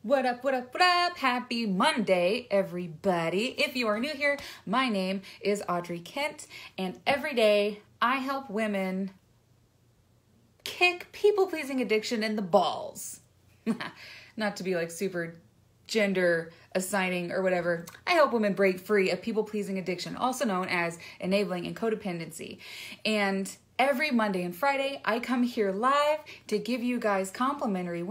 What up, what up, what up? Happy Monday, everybody. If you are new here, my name is Audrey Kent, and every day I help women kick people-pleasing addiction in the balls. Not to be like super gender assigning or whatever. I help women break free of people-pleasing addiction, also known as enabling and codependency. And every Monday and Friday, I come here live to give you guys complimentary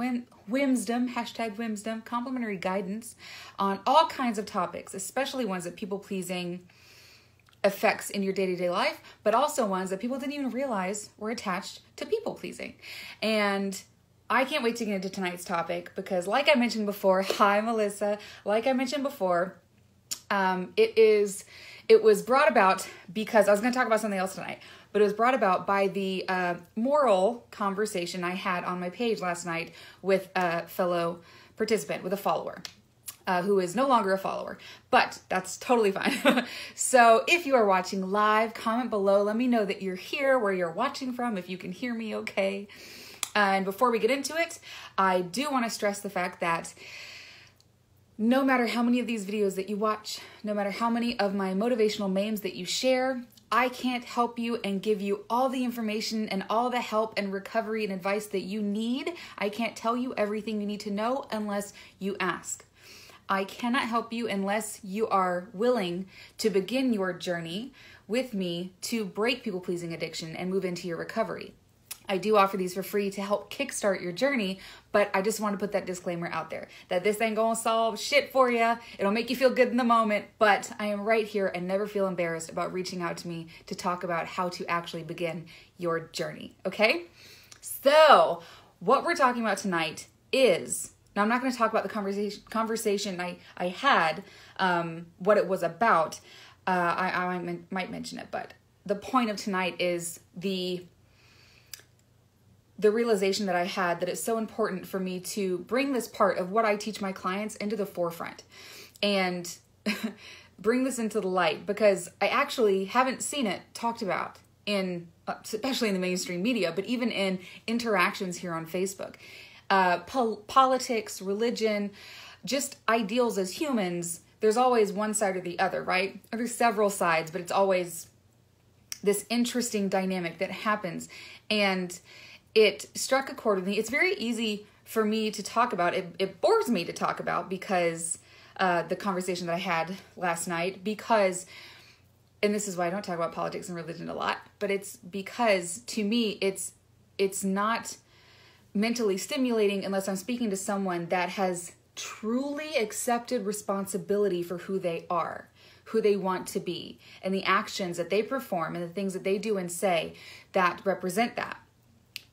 whimsdom, hashtag whimsdom, complimentary guidance on all kinds of topics, especially ones that people-pleasing affects in your day-to-day life, but also ones that people didn't even realize were attached to people-pleasing. And I can't wait to get into tonight's topic because like I mentioned before, hi Melissa, like I mentioned before, it was brought about because I was going to talk about something else tonight, but it was brought about by the moral conversation I had on my page last night with a fellow participant, with a follower. Who is no longer a follower, but that's totally fine. So if you are watching live, comment below. Let me know that you're here, where you're watching from, if you can hear me okay. And before we get into it, I do want to stress the fact that no matter how many of these videos that you watch, no matter how many of my motivational memes that you share, I can't help you and give you all the information and all the help and recovery and advice that you need. I can't tell you everything you need to know unless you ask. I cannot help you unless you are willing to begin your journey with me to break people-pleasing addiction and move into your recovery. I do offer these for free to help kickstart your journey, but I just want to put that disclaimer out there that this ain't gonna solve shit for you. It'll make you feel good in the moment, but I am right here and never feel embarrassed about reaching out to me to talk about how to actually begin your journey, okay? So, what we're talking about tonight is, now I'm not going to talk about the conversation I had, what it was about. I might mention it, but the point of tonight is the realization that I had that it's so important for me to bring this part of what I teach my clients into the forefront and bring this into the light, because I actually haven't seen it talked about in, especially in the mainstream media, but even in interactions here on Facebook. Politics, religion, just ideals as humans, there's always one side or the other, right? Or there's several sides, but it's always this interesting dynamic that happens. And it struck a chord with me. It's very easy for me to talk about. It bores me to talk about because the conversation that I had last night, because, and this is why I don't talk about politics and religion a lot, but it's because to me, it's not mentally stimulating unless I'm speaking to someone that has truly accepted responsibility for who they are, who they want to be, and the actions that they perform and the things that they do and say that represent that.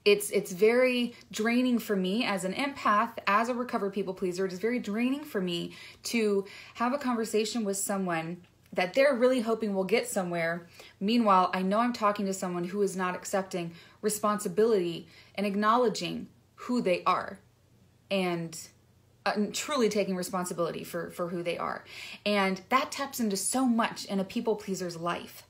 It's very draining for me as an empath, as a recovered people pleaser. It is very draining for me to have a conversation with someone that they're really hoping will get somewhere. Meanwhile, I know I'm talking to someone who is not accepting responsibility and acknowledging who they are and truly taking responsibility for who they are. And that taps into so much in a people pleaser's life.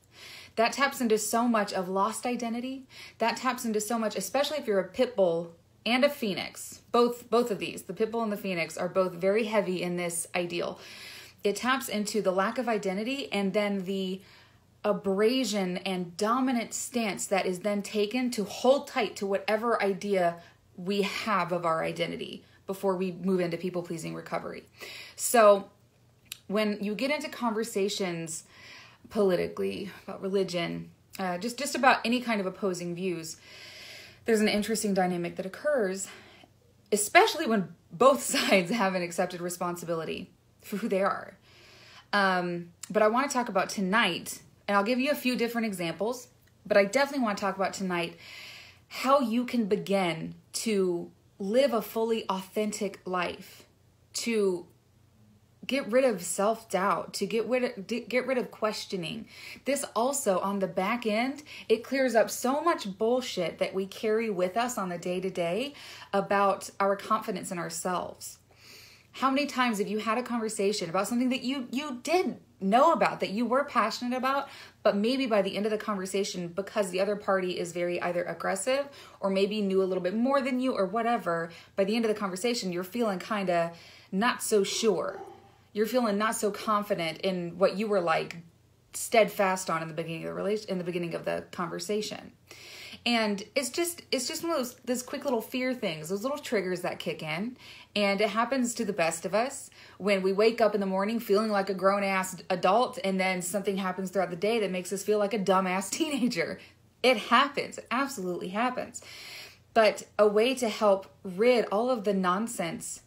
That taps into so much of lost identity. That taps into so much, especially if you're a pit bull and a phoenix. Both of these, the pit bull and the phoenix, are both very heavy in this ideal. It taps into the lack of identity and then the abrasion and dominant stance that is then taken to hold tight to whatever idea we have of our identity before we move into people-pleasing recovery. So when you get into conversations politically, about religion, just about any kind of opposing views, there's an interesting dynamic that occurs, especially when both sides haven't accepted responsibility for who they are. But I want to talk about tonight, and I'll give you a few different examples, but I definitely want to talk about tonight how you can begin to live a fully authentic life, to get rid of self-doubt, to get rid of questioning. This also, on the back end, it clears up so much bullshit that we carry with us on the day-to-day about our confidence in ourselves. How many times have you had a conversation about something that you did know about, that you were passionate about, but maybe by the end of the conversation, because the other party is very either aggressive or maybe knew a little bit more than you or whatever, by the end of the conversation, you're feeling kind of not so sure. You're feeling not so confident in what you were like steadfast on in the beginning of the conversation. And it's just one of those quick little fear things, those little triggers that kick in. And it happens to the best of us when we wake up in the morning feeling like a grown-ass adult, and then something happens throughout the day that makes us feel like a dumbass teenager. It happens. It absolutely happens. But a way to help rid all of the nonsense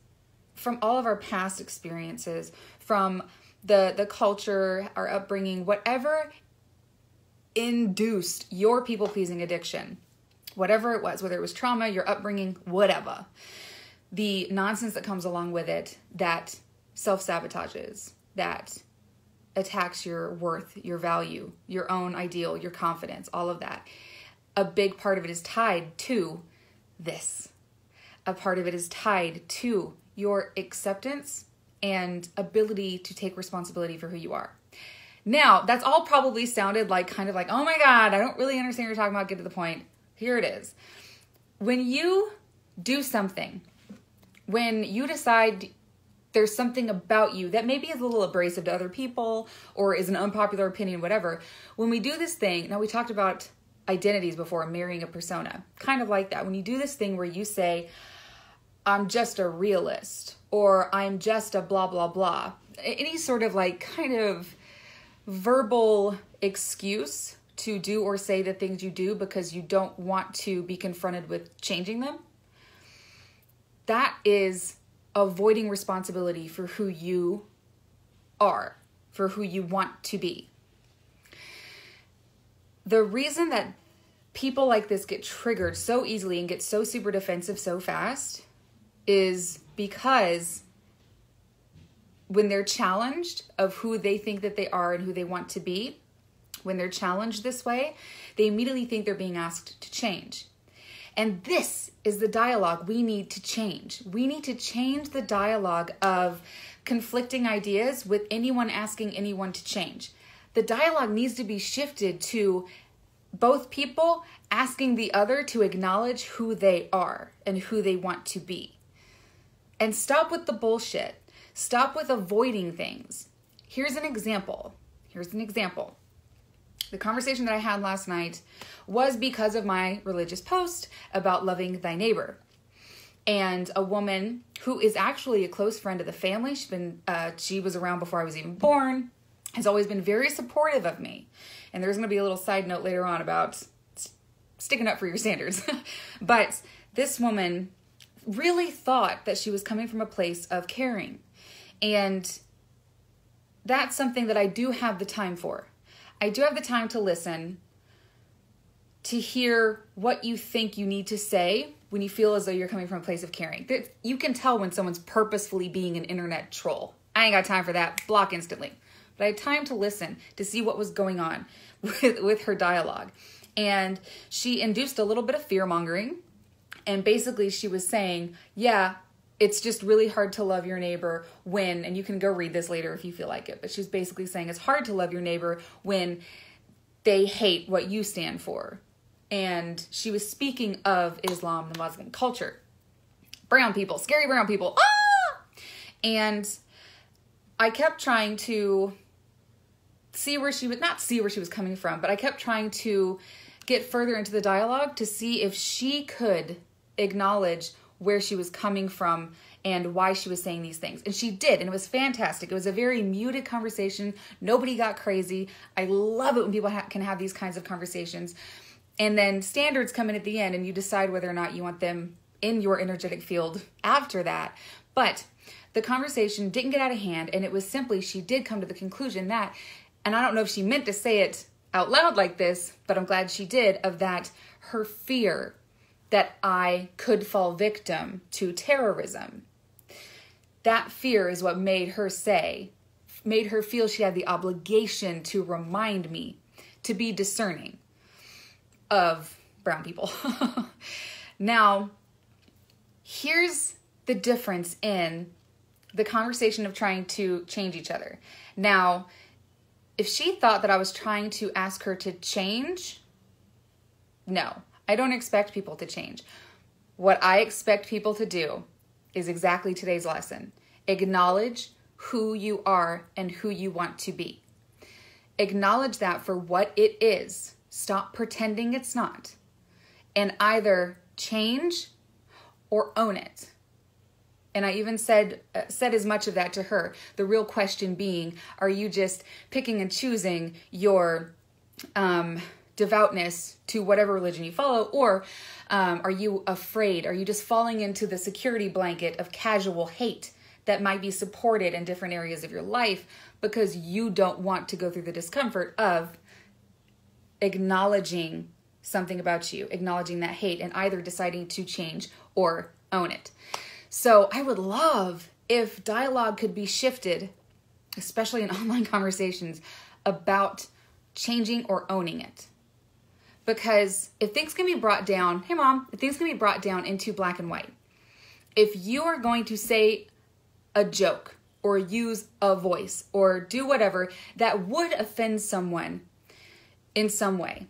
from all of our past experiences, from the culture, our upbringing, whatever induced your people-pleasing addiction, whatever it was, whether it was trauma, your upbringing, whatever, the nonsense that comes along with it that self-sabotages, that attacks your worth, your value, your own ideal, your confidence, all of that. A big part of it is tied to this. A part of it is tied to your acceptance and ability to take responsibility for who you are. Now, that's all probably sounded like kind of like, oh my God, I don't really understand what you're talking about. Get to the point. Here it is. When you do something, when you decide there's something about you that maybe is a little abrasive to other people or is an unpopular opinion, whatever, when we do this thing, now we talked about identities before, marrying a persona, kind of like that. When you do this thing where you say, I'm just a realist, or I'm just a blah, blah, blah, any sort of like kind of verbal excuse to do or say the things you do because you don't want to be confronted with changing them, that is avoiding responsibility for who you are, for who you want to be. The reason that people like this get triggered so easily and get so super defensive so fast is because when they're challenged of who they think that they are and who they want to be, when they're challenged this way, they immediately think they're being asked to change. And this is the dialogue we need to change. We need to change the dialogue of conflicting ideas with anyone asking anyone to change. The dialogue needs to be shifted to both people asking the other to acknowledge who they are and who they want to be. And stop with the bullshit. Stop with avoiding things. Here's an example. The conversation that I had last night was because of my religious post about loving thy neighbor. And a woman who is actually a close friend of the family, she was around before I was even born, has always been very supportive of me. And there's going to be a little side note later on about sticking up for your standards. But this woman really thought that she was coming from a place of caring. And that's something that I do have the time for. I do have the time to listen, to hear what you think you need to say when you feel as though you're coming from a place of caring. You can tell when someone's purposefully being an internet troll. I ain't got time for that. Block instantly. But I had time to listen, to see what was going on with her dialogue. And she induced a little bit of fear-mongering. And basically she was saying, yeah, it's just really hard to love your neighbor when, and you can go read this later if you feel like it, but she's basically saying it's hard to love your neighbor when they hate what you stand for. And she was speaking of Islam, the Muslim culture. Brown people, scary brown people. Ah! And I kept trying to not see where she was coming from, but I kept trying to get further into the dialogue to see if she could acknowledge where she was coming from and why she was saying these things. And she did, and it was fantastic. It was a very muted conversation. Nobody got crazy. I love it when people can have these kinds of conversations. And then standards come in at the end, and you decide whether or not you want them in your energetic field after that. But the conversation didn't get out of hand, and it was simply, she did come to the conclusion that, and I don't know if she meant to say it out loud like this, but I'm glad she did, of that her fear that I could fall victim to terrorism. That fear is what made her feel she had the obligation to remind me to be discerning of brown people. Now, here's the difference in the conversation of trying to change each other. Now, if she thought that I was trying to ask her to change, no, I don't expect people to change. What I expect people to do is exactly today's lesson. Acknowledge who you are and who you want to be. Acknowledge that for what it is. Stop pretending it's not. And either change or own it. And I even said as much of that to her. The real question being, are you just picking and choosing your devoutness to whatever religion you follow? Or are you afraid? Are you just falling into the security blanket of casual hate that might be supported in different areas of your life because you don't want to go through the discomfort of acknowledging something about you, acknowledging that hate, and either deciding to change or own it? So I would love if dialogue could be shifted, especially in online conversations, about changing or owning it. Because if things can be brought down, hey mom, if things can be brought down into black and white, if you are going to say a joke or use a voice or do whatever that would offend someone in some way,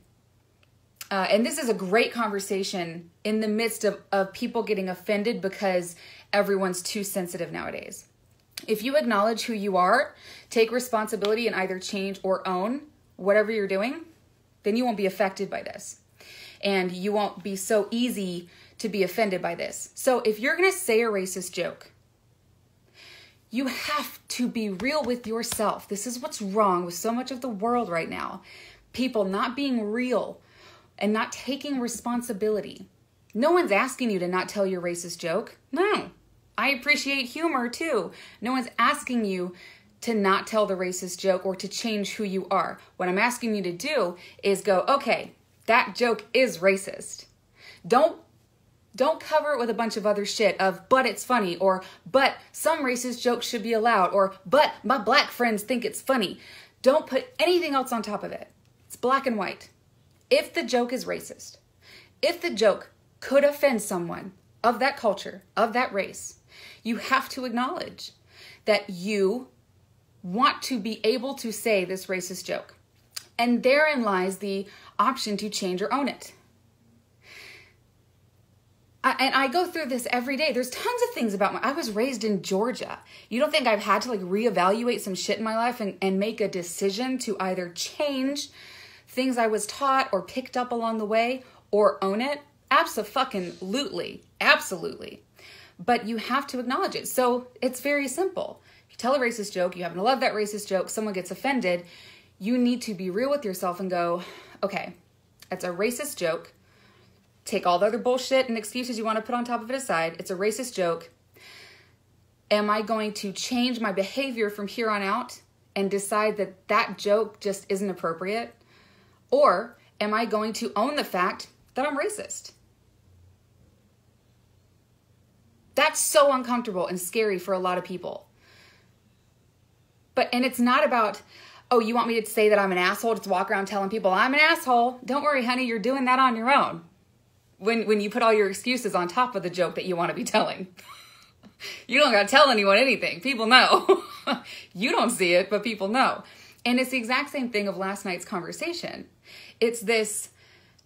and this is a great conversation in the midst of people getting offended because everyone's too sensitive nowadays. If you acknowledge who you are, take responsibility and either change or own whatever you're doing, then you won't be affected by this. And you won't be so easy to be offended by this. So if you're going to say a racist joke, you have to be real with yourself. This is what's wrong with so much of the world right now. People not being real and not taking responsibility. No one's asking you to not tell your racist joke. No, I appreciate humor too. No one's asking you to not tell the racist joke or to change who you are. What I'm asking you to do is go, okay, that joke is racist. Don't cover it with a bunch of other shit of, but it's funny, or, but some racist jokes should be allowed, or, but my black friends think it's funny. Don't put anything else on top of it. It's black and white. If the joke is racist, if the joke could offend someone of that culture, of that race, you have to acknowledge that you want to be able to say this racist joke. And therein lies the option to change or own it. And I go through this every day. There's tons of things about I was raised in Georgia. You don't think I've had to reevaluate some shit in my life and make a decision to either change things I was taught or picked up along the way or own it? Abso-fucking-lutely. Absolutely. But you have to acknowledge it. So it's very simple. If you tell a racist joke, you happen to love that racist joke, someone gets offended, you need to be real with yourself and go, okay, it's a racist joke. Take all the other bullshit and excuses you want to put on top of it aside. It's a racist joke. Am I going to change my behavior from here on out and decide that that joke just isn't appropriate? Or am I going to own the fact that I'm racist? That's so uncomfortable and scary for a lot of people. And it's not about, oh, you want me to say that I'm an asshole, just walk around telling people I'm an asshole? Don't worry, honey, you're doing that on your own. When you put all your excuses on top of the joke that you want to be telling. You don't got to tell anyone anything. People know. You don't see it, but people know. And it's the exact same thing of last night's conversation. It's this,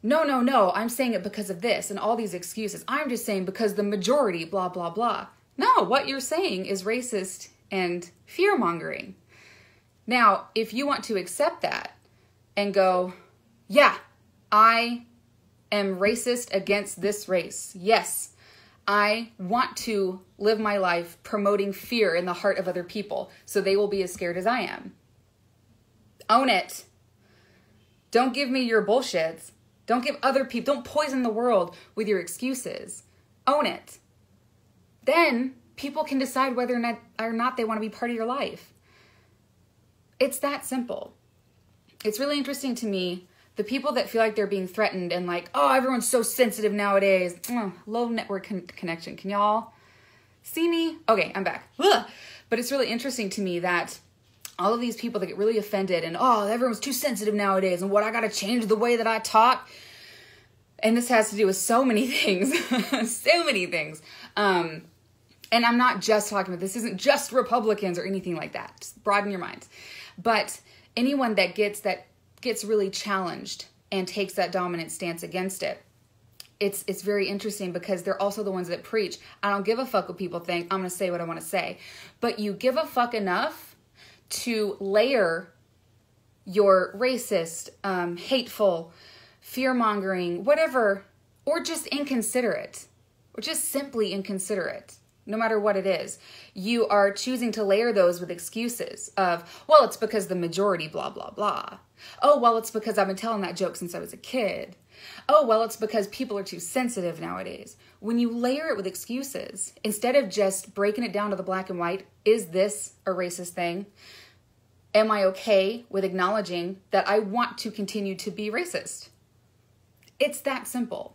no, I'm saying it because of this and all these excuses. I'm just saying because the majority, blah, blah, blah. No, what you're saying is racist and fear-mongering. Now, if you want to accept that and go, yeah, I am racist against this race. Yes, I want to live my life promoting fear in the heart of other people so they will be as scared as I am. Own it. Don't give me your bullshits. Don't give other people, don't poison the world with your excuses. Own it. Then people can decide whether or not they want to be part of your life. It's that simple. It's really interesting to me, the people that feel like they're being threatened and like, oh, everyone's so sensitive nowadays. Low network connection. Can y'all see me? Okay, I'm back. Ugh. But it's really interesting to me that all of these people that get really offended and, oh, everyone's too sensitive nowadays and what, I got to change the way that I talk. And this has to do with so many things, so many things. And I'm not just talking about, this isn't just Republicans or anything like that. Just broaden your minds. But anyone that gets really challenged and takes that dominant stance against it, it's very interesting because they're also the ones that preach, I don't give a fuck what people think. I'm going to say what I want to say. But you give a fuck enough to layer your racist, hateful, fear-mongering, whatever, or just inconsiderate, or just simply inconsiderate, no matter what it is. You are choosing to layer those with excuses of, well, it's because the majority, blah, blah, blah. Oh, well, it's because I've been telling that joke since I was a kid. Oh, well, it's because people are too sensitive nowadays. When you layer it with excuses, instead of just breaking it down to the black and white, is this a racist thing? Am I okay with acknowledging that I want to continue to be racist? It's that simple.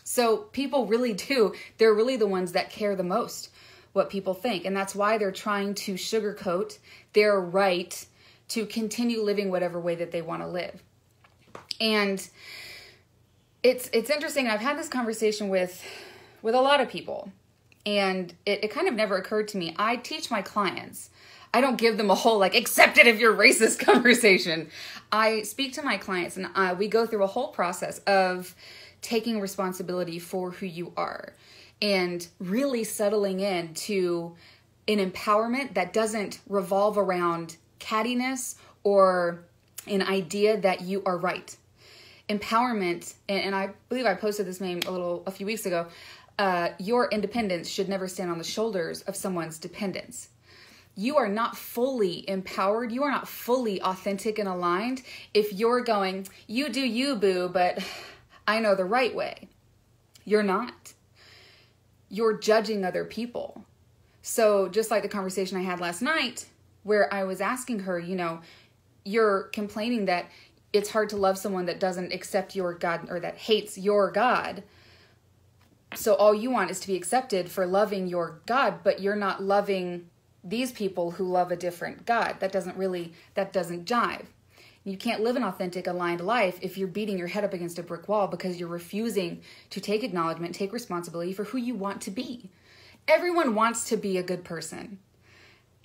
So people really do, they're really the ones that care the most what people think. And that's why they're trying to sugarcoat their right to continue living whatever way that they want to live. And it's interesting. I've had this conversation with a lot of people, and it kind of never occurred to me. I teach my clients. I don't give them a whole, like, accept it if you're racist conversation. I speak to my clients, and we go through a whole process of taking responsibility for who you are and really settling into an empowerment that doesn't revolve around cattiness or an idea that you are right. Empowerment, and I believe I posted this meme a few weeks ago, your independence should never stand on the shoulders of someone's dependence. You are not fully empowered. You are not fully authentic and aligned if you're going, you do you, boo, but I know the right way. You're not. You're judging other people. So just like the conversation I had last night where I was asking her, you're complaining that it's hard to love someone that doesn't accept your God or that hates your God. So all you want is to be accepted for loving your God, but you're not loving these people who love a different God. That doesn't jive. You can't live an authentic, aligned life if you're beating your head up against a brick wall because you're refusing to take acknowledgement, take responsibility for who you want to be. Everyone wants to be a good person.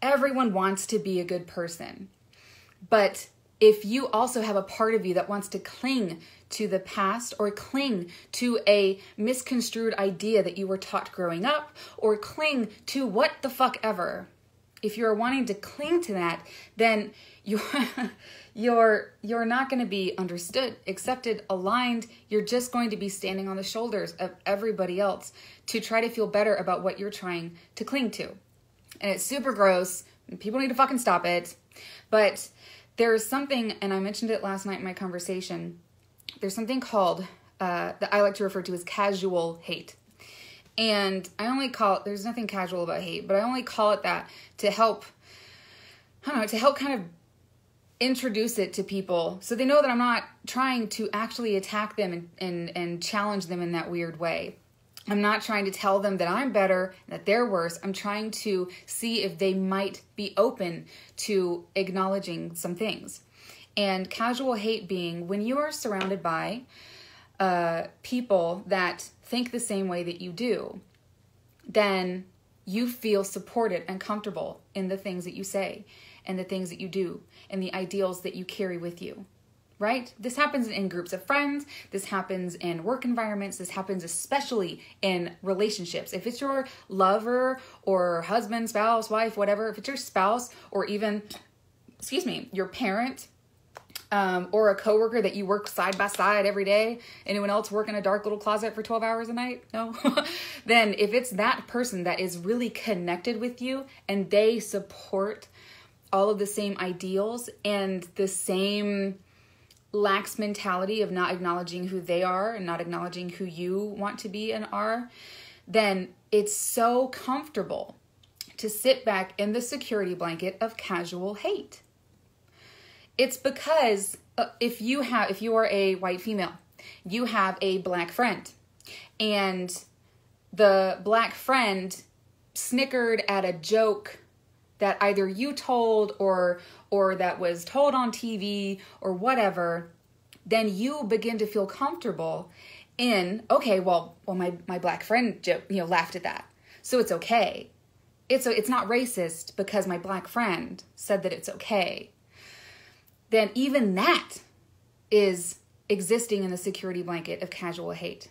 Everyone wants to be a good person. But if you also have a part of you that wants to cling to the past or cling to a misconstrued idea that you were taught growing up or cling to what the fuck ever, if you're wanting to cling to that, then you're not going to be understood, accepted, aligned. You're just going to be standing on the shoulders of everybody else to try to feel better about what you're trying to cling to. And it's super gross. And people need to fucking stop it. But there's something, and I mentioned it last night in my conversation, there's something called, that I like to refer to as casual hate. And I only call it, there's nothing casual about hate, but I only call it that to help kind of introduce it to people so they know that I'm not trying to actually attack them and challenge them in that weird way. I'm not trying to tell them that I'm better, that they're worse. I'm trying to see if they might be open to acknowledging some things. And casual hate being when you are surrounded by people that think the same way that you do, then you feel supported and comfortable in the things that you say and the things that you do and the ideals that you carry with you. Right? This happens in groups of friends. This happens in work environments. This happens especially in relationships. If it's your lover or husband, spouse, wife, whatever, if it's your spouse or even, your parent, or a coworker that you work side by side every day, anyone else work in a dark little closet for 12 hours a night? No? Then if it's that person that is really connected with you and they support all of the same ideals and the same lax mentality of not acknowledging who they are and not acknowledging who you want to be and are, then it's so comfortable to sit back in the security blanket of casual hate. It's because if you are a white female, you have a black friend, and the black friend snickered at a joke that either you told or that was told on TV or whatever, then you begin to feel comfortable in, okay, well my black friend joke, laughed at that. so it's okay. It's not racist because my black friend said that it's okay. Then even that is existing in the security blanket of casual hate.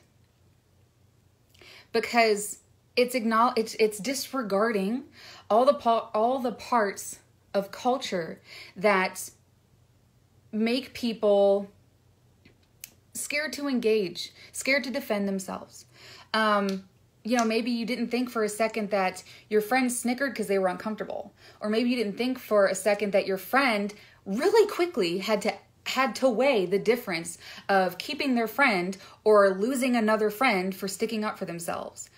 Because it's disregarding all the parts of culture that make people scared to engage, scared to defend themselves. Maybe you didn't think for a second that your friend snickered because they were uncomfortable. Or maybe you didn't think for a second that your friend really quickly had to weigh the difference of keeping their friend or losing another friend for sticking up for themselves.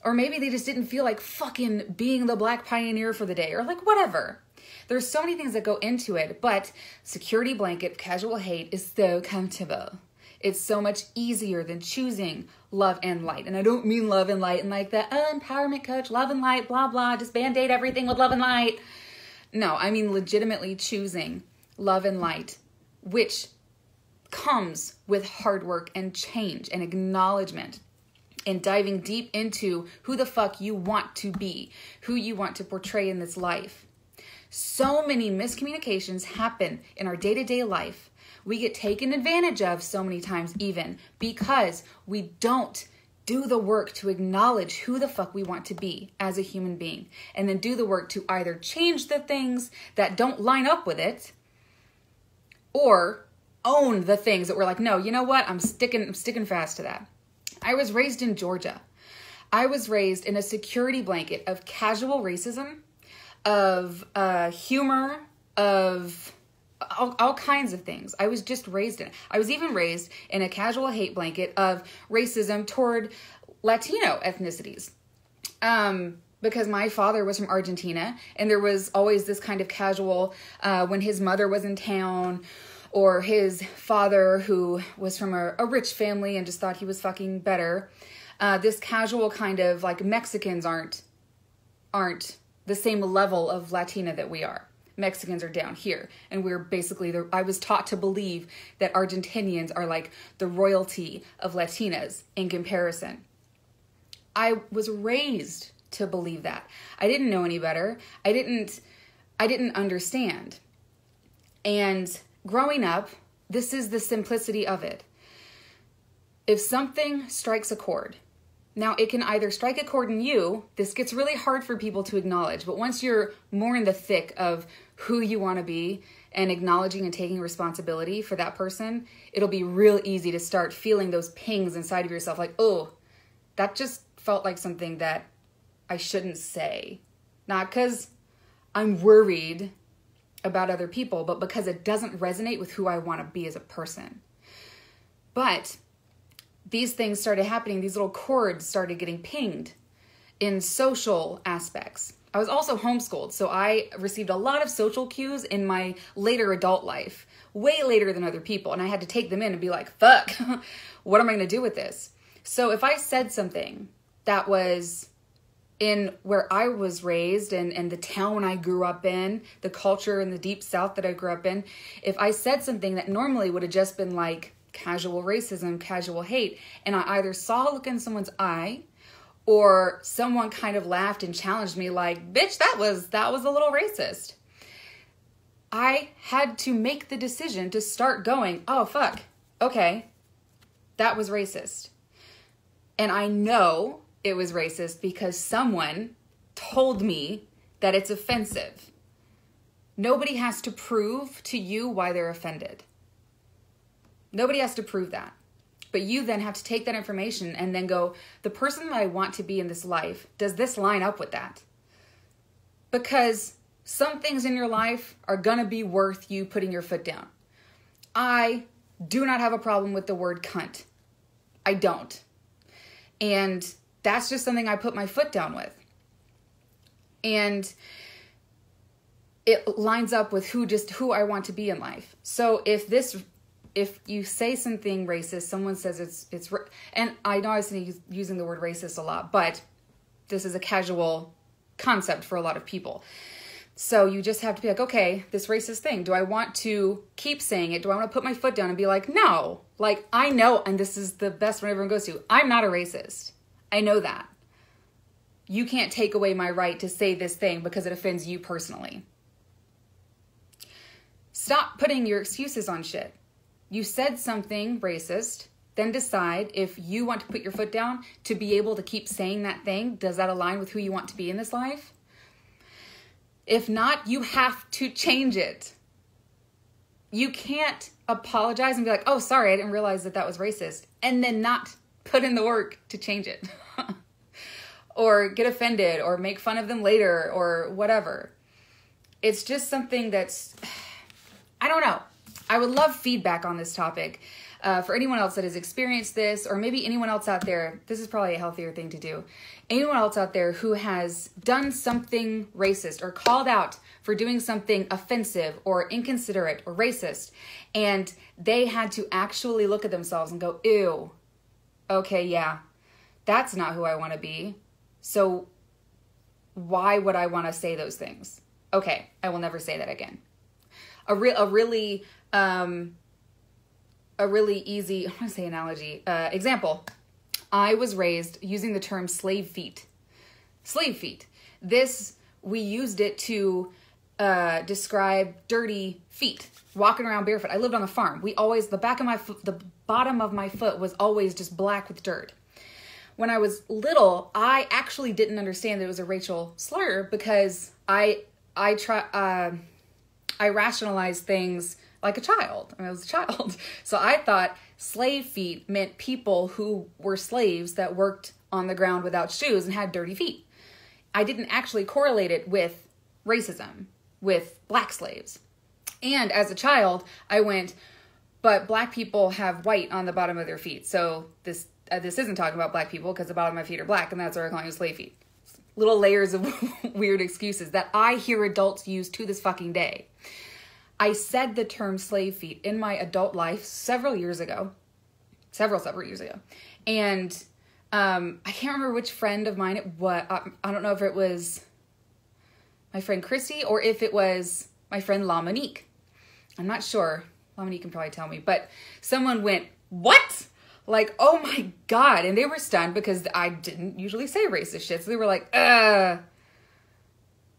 Or maybe they just didn't feel like fucking being the black pioneer for the day, or like whatever. There's so many things that go into it, but security blanket casual hate is so comfortable. It's so much easier than choosing love and light. And I don't mean love and light and like that, empowerment coach, love and light, blah, blah, just band-aid everything with love and light. No, I mean legitimately choosing love and light, which comes with hard work and change and acknowledgement and diving deep into who the fuck you want to be, who you want to portray in this life. So many miscommunications happen in our day-to-day life. We get taken advantage of so many times even because we don't do the work to acknowledge who the fuck we want to be as a human being, and then do the work to either change the things that don't line up with it or own the things that we're like, no, you know what? I'm sticking fast to that. I was raised in Georgia. I was raised in a security blanket of casual racism, of humor, of all kinds of things. I was just raised in it. I was even raised in a casual hate blanket of racism toward Latino ethnicities. Because my father was from Argentina, and there was always this kind of casual, when his mother was in town, or his father who was from a rich family and just thought he was fucking better. This casual kind of like Mexicans aren't the same level of Latina that we are. Mexicans are down here, and we're basically I was taught to believe that Argentinians are like the royalty of Latinas in comparison. I was raised to believe that. I didn't know any better. I didn't understand. And growing up, this is the simplicity of it. If something strikes a chord, now it can either strike a chord in you. This gets really hard for people to acknowledge, but once you're more in the thick of who you want to be and acknowledging and taking responsibility for that person, it'll be real easy to start feeling those pings inside of yourself like, oh, that just felt like something that I shouldn't say. Not because I'm worried about other people, but because it doesn't resonate with who I want to be as a person. But these things started happening. These little chords started getting pinged in social aspects. I was also homeschooled, so I received a lot of social cues in my later adult life, way later than other people, and I had to take them in and be like, fuck, what am I going to do with this? So if I said something that was in where I was raised and the town I grew up in, the culture in the deep South that I grew up in, if I said something that normally would have just been like casual racism, casual hate, and I either saw a look in someone's eye or someone kind of laughed and challenged me like, bitch, that was a little racist. I had to make the decision to start going, oh, fuck, okay, that was racist. And I know it was racist because someone told me that it's offensive. Nobody has to prove to you why they're offended. Nobody has to prove that. But you then have to take that information and then go, the person that I want to be in this life, does this line up with that? Because some things in your life are going to be worth you putting your foot down. I do not have a problem with the word cunt. I don't. And that's just something I put my foot down with. And it lines up with who I want to be in life. So if you say something racist, someone says it's and I know I was using the word racist a lot, but this is a casual concept for a lot of people. So you just have to be like, okay, this racist thing, do I want to keep saying it? Do I want to put my foot down and be like, no, like I know, and this is the best one everyone goes to, I'm not a racist. I know that. you can't take away my right to say this thing because it offends you personally. Stop putting your excuses on shit. You said something racist, then decide if you want to put your foot down to be able to keep saying that thing. Does that align with who you want to be in this life? If not, you have to change it. You can't apologize and be like, oh, sorry, I didn't realize that was racist, and then not put in the work to change it. Or get offended or make fun of them later or whatever. It's just something that's, I don't know. I would love feedback on this topic. For anyone else that has experienced this, or maybe anyone else out there, this is probably a healthier thing to do. Anyone else out there who has done something racist or called out for doing something offensive or inconsiderate or racist, and they had to actually look at themselves and go, ew, okay, yeah, that's not who I want to be. So why would I want to say those things? Okay, I will never say that again. A really easy, I want to say analogy, example. I was raised using the term slave feet. Slave feet. This, we used it to describe dirty feet, walking around barefoot. I lived on a farm. The bottom of my foot was always just black with dirt. When I was little, I actually didn't understand that it was a racial slur because I rationalized things like a child. I was a child. So I thought slave feet meant people who were slaves that worked on the ground without shoes and had dirty feet. I didn't actually correlate it with racism, with black slaves. And as a child, I went, but black people have white on the bottom of their feet. So this isn't talking about black people because the bottom of my feet are black, and that's why we're calling it slave feet. Little layers of weird excuses that I hear adults use to this fucking day. I said the term slave feet in my adult life several years ago. And I can't remember which friend of mine it was. I don't know if it was my friend Chrissy or if it was my friend La Monique. I'm not sure. La Monique can probably tell me. But someone went, what? Like, oh my God. And they were stunned because I didn't usually say racist shit. So they were like,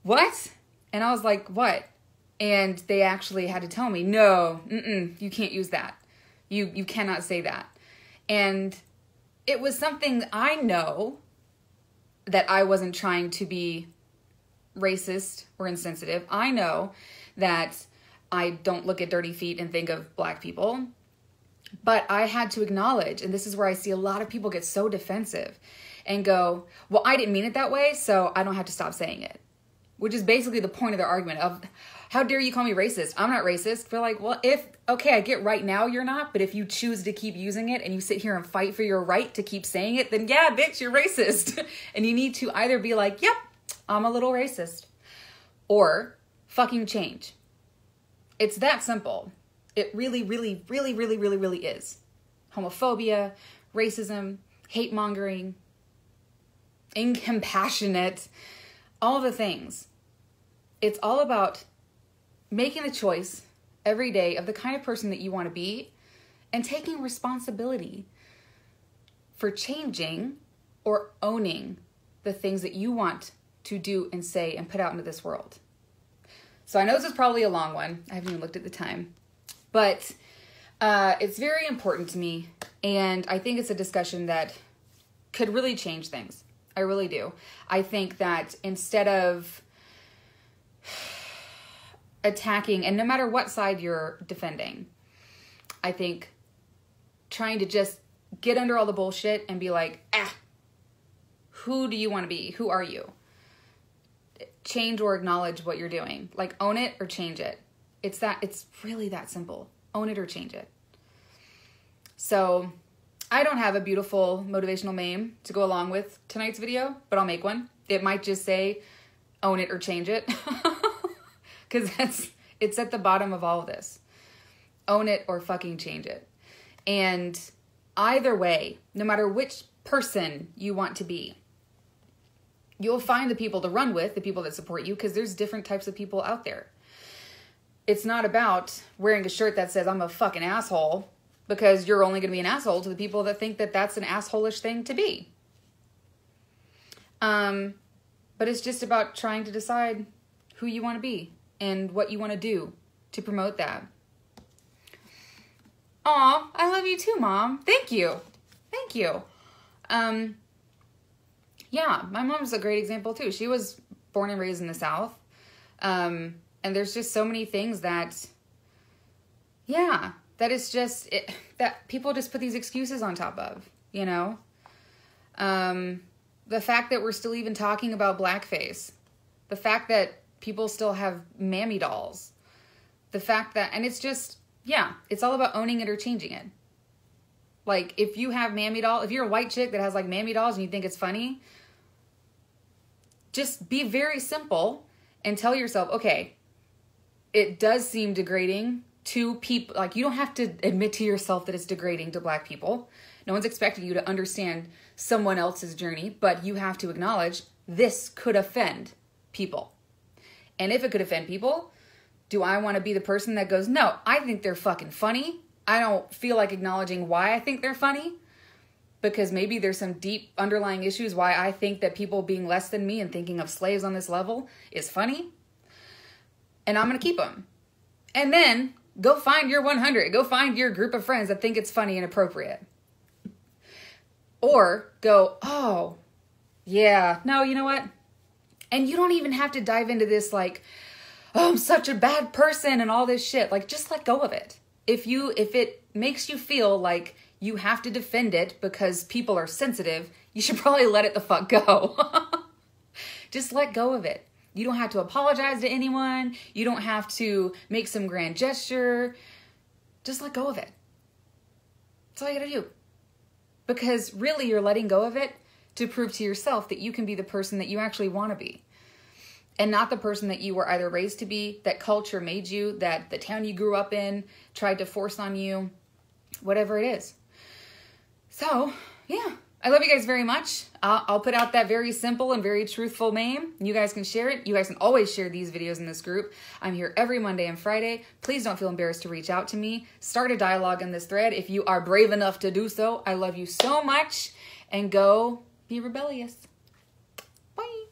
what? And I was like, what? And they actually had to tell me, no, you can't use that. You cannot say that. And it was something I know that I wasn't trying to be racist or insensitive. I know that I don't look at dirty feet and think of black people. But I had to acknowledge, and this is where I see a lot of people get so defensive and go, well, I didn't mean it that way, so I don't have to stop saying it. Which is basically the point of their argument of, how dare you call me racist? I'm not racist. They're like, well, I get right now you're not, but if you choose to keep using it and you sit here and fight for your right to keep saying it, then yeah, bitch, you're racist. And you need to either be like, yep, I'm a little racist, or fucking change. It's that simple. It really, really, really, really, really, really is. Homophobia, racism, hate mongering, incompassionate, all the things. It's all about making the choice every day of the kind of person that you want to be and taking responsibility for changing or owning the things that you want to do and say and put out into this world. So I know this is probably a long one. I haven't even looked at the time. But it's very important to me, and I think it's a discussion that could really change things. I really do. I think that instead of attacking, and no matter what side you're defending, I think trying to just get under all the bullshit and be like, who do you want to be? Who are you? Change or acknowledge what you're doing. Like, own it or change it. It's really that simple. Own it or change it. So I don't have a beautiful motivational meme to go along with tonight's video, but I'll make one. It might just say, own it or change it. Because it's at the bottom of all of this. Own it or fucking change it. And either way, no matter which person you want to be, you'll find the people to run with, the people that support you, because there's different types of people out there. It's not about wearing a shirt that says I'm a fucking asshole, because you're only going to be an asshole to the people that think that that's an asshole-ish thing to be. But it's just about trying to decide who you want to be and what you want to do to promote that. Aw, I love you too, Mom. Thank you. Thank you. Yeah, my mom's a great example too. She was born and raised in the South. And there's just so many things that, yeah, that it's just, that people just put these excuses on top of, you know? The fact that we're still even talking about blackface. The fact that people still have mammy dolls. The fact that, and it's just, yeah, it's all about owning it or changing it. Like, if you have mammy doll, if you're a white chick that has like mammy dolls and you think it's funny, just be very simple and tell yourself, okay, it does seem degrading to people. Like, you don't have to admit to yourself that it's degrading to black people. No one's expecting you to understand someone else's journey, but you have to acknowledge this could offend people. And if it could offend people, do I want to be the person that goes, no, I think they're fucking funny. I don't feel like acknowledging why I think they're funny, because maybe there's some deep underlying issues why I think that people being less than me and thinking of slaves on this level is funny. And I'm going to keep them. And then go find your 100. Go find your group of friends that think it's funny and appropriate. Or go, oh, yeah, no, you know what? And you don't even have to dive into this like, oh, I'm such a bad person and all this shit. Like, just let go of it. If it makes you feel like you have to defend it because people are sensitive, you should probably let it the fuck go. Just let go of it. You don't have to apologize to anyone. You don't have to make some grand gesture. Just let go of it. That's all you gotta do. Because really you're letting go of it to prove to yourself that you can be the person that you actually want to be. And not the person that you were either raised to be, that culture made you, that the town you grew up in tried to force on you, whatever it is. So, yeah, I love you guys very much. I'll put out that very simple and very truthful meme. You guys can share it. You guys can always share these videos in this group. I'm here every Monday and Friday. Please don't feel embarrassed to reach out to me. Start a dialogue in this thread if you are brave enough to do so. I love you so much, and go be rebellious. Bye.